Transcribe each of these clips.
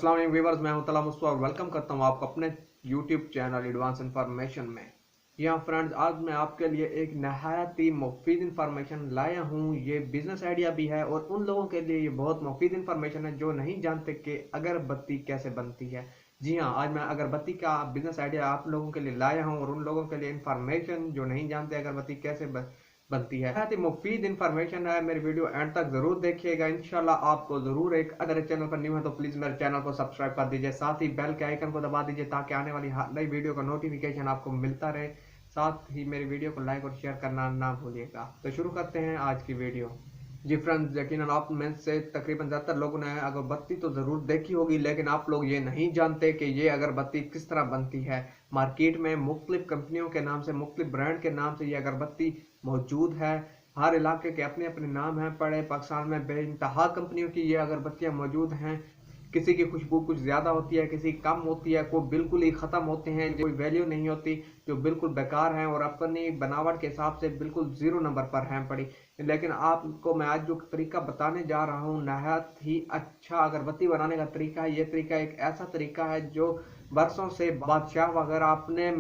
अस्सलाम वालेकुम व्यूअर्स, मैं हूं तला मुस्तफा और वेलकम करता हूं आपको अपने यूट्यूब चैनल एडवांस इंफॉर्मेशन में। यहाँ फ्रेंड्स, आज मैं आपके लिए एक नहायत ही मुफीद इंफॉर्मेशन लाया हूँ। ये बिजनेस आइडिया भी है और उन लोगों के लिए ये बहुत मुफीद इंफॉर्मेशन है जो नहीं जानते कि अगरबत्ती कैसे बनती है। जी हाँ, आज मैं अगरबत्ती का बिजनेस आइडिया आप लोगों के लिए लाया हूँ और उन लोगों के लिए इंफॉर्मेशन जो नहीं जानते अगरबत्ती कैसे बनती है। बहुत ही मुफीद इंफॉर्मेशन है। मेरी वीडियो एंड तक जरूर देखिएगा, इंशाल्लाह आपको जरूर एक। अगर चैनल पर न्यू है तो प्लीज मेरे चैनल को सब्सक्राइब कर दीजिए, साथ ही बेल के आइकन को दबा दीजिए ताकि आने वाली हर नई वीडियो का नोटिफिकेशन आपको मिलता रहे। साथ ही मेरी वीडियो को लाइक और शेयर करना ना भूलिएगा। तो शुरू करते हैं आज की वीडियो। जी फ्रेंड्स, यकीनन आप में से तकरीबन ज़्यादातर लोगों ने अगरबत्ती तो ज़रूर देखी होगी, लेकिन आप लोग ये नहीं जानते कि ये अगरबत्ती किस तरह बनती है। मार्केट में मुख्तलिफ कंपनियों के नाम से, मुख्तलिफ ब्रांड के नाम से ये अगरबत्ती मौजूद है। हर इलाके के अपने अपने नाम हैं पड़े। पाकिस्तान में बेइंतहा कंपनियों की ये अगरबत्तियाँ मौजूद हैं। किसी की खुशबू कुछ ज़्यादा होती है, किसी कम होती है, कोई बिल्कुल ही ख़त्म होते हैं, कोई वैल्यू नहीं होती, जो बिल्कुल बेकार हैं और अपनी बनावट के हिसाब से बिल्कुल ज़ीरो नंबर पर हैं पड़ी। लेकिन आपको मैं आज जो तरीका बताने जा रहा हूँ, नहायत ही अच्छा अगरबत्ती बनाने का तरीका है। ये तरीका एक ऐसा तरीका है जो बरसों से बादशाह वगैरह अपने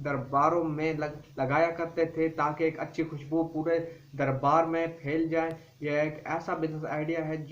दरबारों में लगाया करते थे ताकि एक अच्छी खुशबू पूरे दरबार में फैल जाए। यह एक ऐसा बिजनेस आइडिया है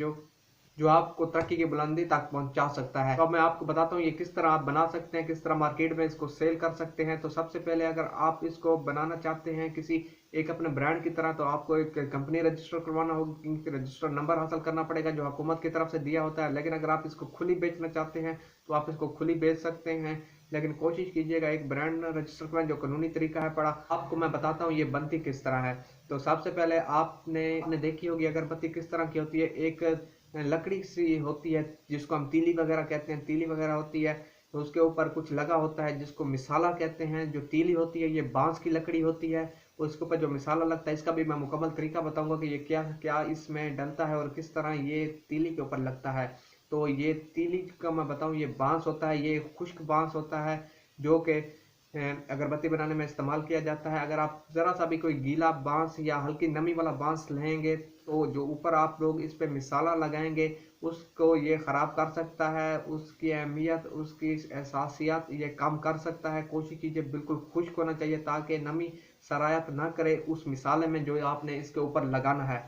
जो आपको तरक्की की बुलंदी तक पहुंचा सकता है। तो अब मैं आपको बताता हूँ ये किस तरह आप बना सकते हैं, किस तरह मार्केट में इसको सेल कर सकते हैं। तो सबसे पहले अगर आप इसको बनाना चाहते हैं किसी एक अपने ब्रांड की तरह, तो आपको एक कंपनी रजिस्टर करवाना होगी, रजिस्टर नंबर हासिल करना पड़ेगा जो हुकूमत की तरफ से दिया होता है। लेकिन अगर आप इसको खुली बेचना चाहते हैं तो आप इसको खुली बेच सकते हैं, लेकिन कोशिश कीजिएगा एक ब्रांड रजिस्टर करवाएं जो कानूनी तरीका है पड़ा। आपको मैं बताता हूँ ये बनती किस तरह है। तो सबसे पहले आपने देखी होगी अगरबत्ती किस तरह की होती है। एक लकड़ी सी होती है जिसको हम तीली वगैरह कहते हैं, तीली वगैरह होती है। तो उसके ऊपर कुछ लगा होता है जिसको मिसाला कहते हैं। जो तीली होती है ये बांस की लकड़ी होती है, उसके ऊपर जो मिसाला लगता है इसका भी मैं मुकम्मल तरीका बताऊंगा कि ये क्या क्या इसमें डलता है और किस तरह ये तीली के ऊपर लगता है। तो ये तीली का मैं बताऊं, ये बांस होता है, ये खुश्क बांस होता है जो कि अगरबत्ती बनाने में इस्तेमाल किया जाता है। अगर आप ज़रा सा भी कोई गीला बांस या हल्की नमी वाला बांस लेंगे तो जो ऊपर आप लोग इस पे मिसाला लगाएंगे उसको ये ख़राब कर सकता है, उसकी अहमियत, उसकी एहसासियत ये कम कर सकता है। कोशिश कीजिए बिल्कुल खुश्क होना चाहिए ताकि नमी सरायत ना करे उस मिसाले में जो आपने इसके ऊपर लगाना है।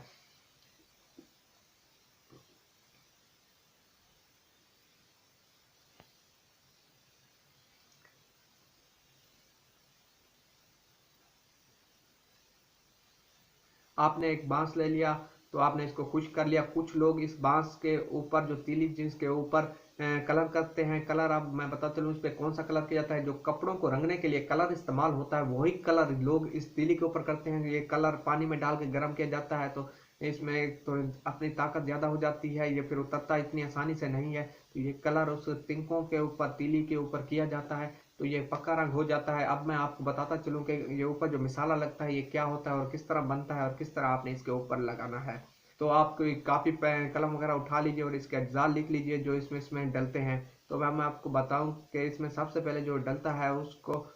आपने एक बांस ले लिया तो आपने इसको खुश्क कर लिया। कुछ लोग इस बांस के ऊपर जो तीली जिसके ऊपर कलर करते हैं, कलर अब मैं बताता चलूँ इस पे कौन सा कलर किया जाता है। जो कपड़ों को रंगने के लिए कलर इस्तेमाल होता है वही कलर लोग इस तीली के ऊपर करते हैं। ये कलर पानी में डाल के गर्म किया जाता है तो इसमें तो अपनी ताकत ज़्यादा हो जाती है, ये फिर उतरता इतनी आसानी से नहीं है। तो ये कलर उस तिनकों के ऊपर, तीली के ऊपर किया जाता है तो ये पक्का रंग हो जाता है। अब मैं आपको बताता चलूँ कि ये ऊपर जो मिसाला लगता है ये क्या होता है और किस तरह बनता है और किस तरह आपने इसके ऊपर लगाना है। तो आप कोई कापी पेन कलम वगैरह उठा लीजिए और इसके अज्जा लिख लीजिए जो इसमें डलते हैं। तो मैं आपको बताऊं कि इसमें सबसे पहले जो डलता है उसको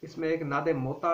इसमें एक नादे मोता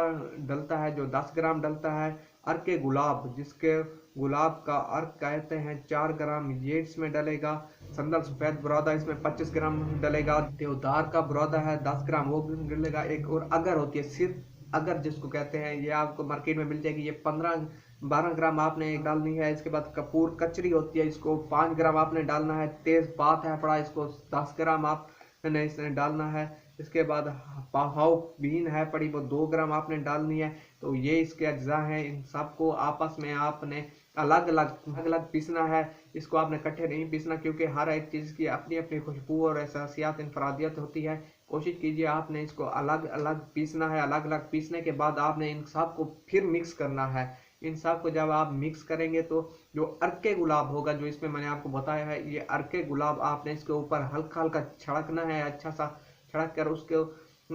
डलता है जो 10 ग्राम डलता है। अर्के गुलाब, जिसके गुलाब का अर्क कहते हैं, 4 ग्राम ये इसमें डलेगा। संदल सफेद बुरादा इसमें 25 ग्राम डलेगा। देवदार का बुरादा है 10 ग्राम वो भी डलेगा। एक और अगर होती है, सिर्फ अगर जिसको कहते हैं, ये आपको मार्केट में मिल जाएगी। ये 12 ग्राम आपने डालनी है। इसके बाद कपूर कचरी होती है, इसको 5 ग्राम आपने डालना है। तेज पात है पड़ा, इसको 10 ग्राम आपने इसमें डालना है। इसके बाद पाहाव बीन है पड़ी, वो 2 ग्राम आपने डालनी है। तो ये इसके अज्जा हैं, इन सबको आपस में आपने अलग अलग पीसना है। इसको आपने इकट्ठे नहीं पीसना क्योंकि हर एक चीज़ की अपनी अपनी खुशबू और एहसासियात इनफरादियत होती है। कोशिश कीजिए आपने इसको अलग अलग पीसना है। अलग अलग पीसने के बाद आपने इन सब को फिर मिक्स करना है। इन सब को जब आप मिक्स करेंगे तो जो अर्के गुलाब होगा, जो इसमें मैंने आपको बताया है, ये अर्के गुलाब आपने इसके ऊपर हल्का हल्का छिड़कना है। अच्छा सा छिड़क कर उसको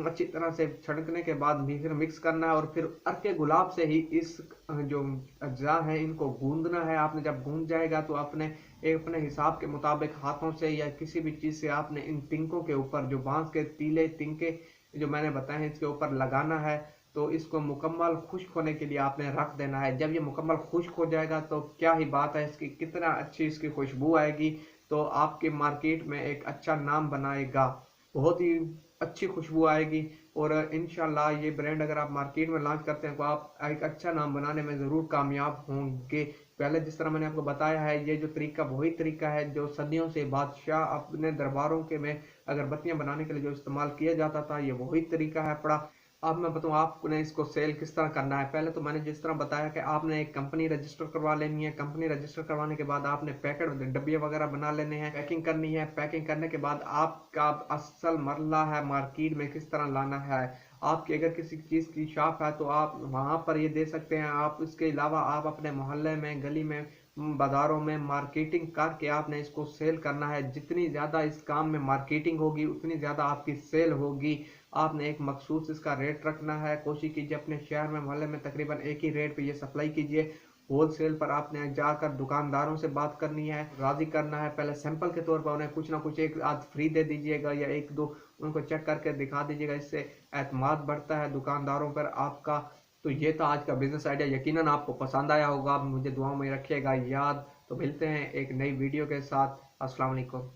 अच्छी तरह से छिड़कने के बाद फिर मिक्स करना है और फिर अर्के गुलाब से ही इस जो अज्जा है इनको गूंदना है। आपने जब गूंद जाएगा तो अपने हिसाब के मुताबिक हाथों से या किसी भी चीज़ से आपने इन तिनकों के ऊपर, जो बांस के तीले तिनके जो मैंने बताए हैं, इसके ऊपर लगाना है। तो इसको मुकम्मल खुश्क होने के लिए आपने रख देना है। जब ये मुकम्मल खुश्क हो जाएगा तो क्या ही बात है, इसकी कितना अच्छी इसकी खुशबू आएगी, तो आपके मार्केट में एक अच्छा नाम बनाएगा, बहुत ही अच्छी खुशबू आएगी। और इंशाल्लाह ये ब्रांड अगर आप मार्केट में लॉन्च करते हैं तो आप एक अच्छा नाम बनाने में ज़रूर कामयाब होंगे। पहले जिस तरह मैंने आपको बताया है, ये जो तरीका वही तरीका है जो सदियों से बादशाह अपने दरबारों के में अगरबत्तियां बनाने के लिए जो इस्तेमाल किया जाता था, ये वही तरीका है पड़ा। अब मैं बताऊँ आपने इसको सेल किस तरह करना है। पहले तो मैंने जिस तरह बताया कि आपने एक कंपनी रजिस्टर करवा लेनी है। कंपनी रजिस्टर करवाने के बाद आपने पैकेट डब्बे वगैरह बना लेने हैं, पैकिंग करनी है। पैकिंग करने के बाद आपका असल मरला है मार्केट में किस तरह लाना है। आपकी अगर किसी चीज़ की शॉप है तो आप वहाँ पर ये दे सकते हैं। आप इसके अलावा आप अपने मोहल्ले में, गली में, बाजारों में मार्केटिंग करके आपने इसको सेल करना है। जितनी ज़्यादा इस काम में मार्केटिंग होगी उतनी ज़्यादा आपकी सेल होगी। आपने एक मखसूस इसका रेट रखना है। कोशिश कीजिए अपने शहर में, मोहल्ले में तकरीबन एक ही रेट पे ये सप्लाई कीजिए। होलसेल पर आपने जाकर दुकानदारों से बात करनी है, राजी करना है। पहले सैंपल के तौर पर उन्हें कुछ ना कुछ एक आध फ्री दे दीजिएगा या एक दो उनको चेक करके दिखा दीजिएगा। इससे एतमाद बढ़ता है दुकानदारों पर आपका। तो ये था आज का बिजनेस आइडिया, यकीनन आपको पसंद आया होगा। आप मुझे दुआओं में रखिएगा याद। तो मिलते हैं एक नई वीडियो के साथ। अस्सलाम वालेकुम।